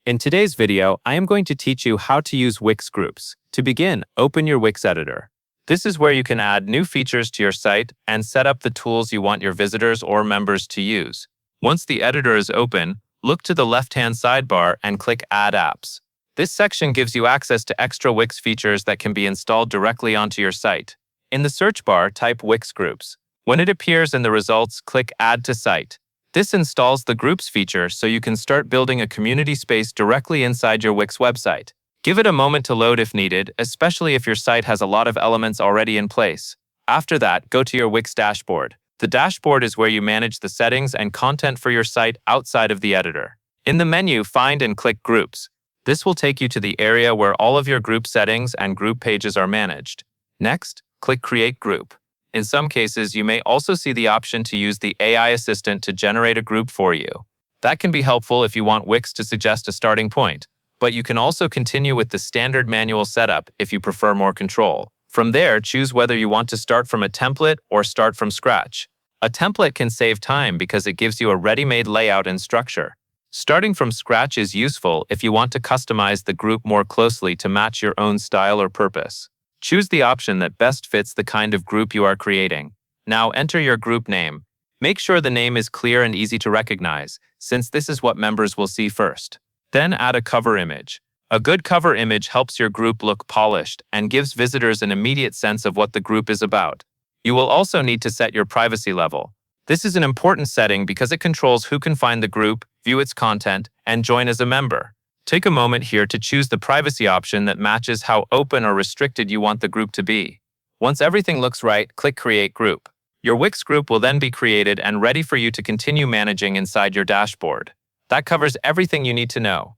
In today's video, I am going to teach you how to use Wix Groups. To begin, open your Wix editor. This is where you can add new features to your site and set up the tools you want your visitors or members to use. Once the editor is open, look to the left-hand sidebar and click Add Apps. This section gives you access to extra Wix features that can be installed directly onto your site. In the search bar, type Wix Groups. When it appears in the results, click Add to Site. This installs the Groups feature so you can start building a community space directly inside your Wix website. Give it a moment to load if needed, especially if your site has a lot of elements already in place. After that, go to your Wix dashboard. The dashboard is where you manage the settings and content for your site outside of the editor. In the menu, find and click Groups. This will take you to the area where all of your group settings and group pages are managed. Next, click Create Group. In some cases, you may also see the option to use the AI assistant to generate a group for you. That can be helpful if you want Wix to suggest a starting point, but you can also continue with the standard manual setup if you prefer more control. From there, choose whether you want to start from a template or start from scratch. A template can save time because it gives you a ready-made layout and structure. Starting from scratch is useful if you want to customize the group more closely to match your own style or purpose. Choose the option that best fits the kind of group you are creating. Now enter your group name. Make sure the name is clear and easy to recognize, since this is what members will see first. Then add a cover image. A good cover image helps your group look polished and gives visitors an immediate sense of what the group is about. You will also need to set your privacy level. This is an important setting because it controls who can find the group, view its content, and join as a member. Take a moment here to choose the privacy option that matches how open or restricted you want the group to be. Once everything looks right, click Create Group. Your Wix group will then be created and ready for you to continue managing inside your dashboard. That covers everything you need to know.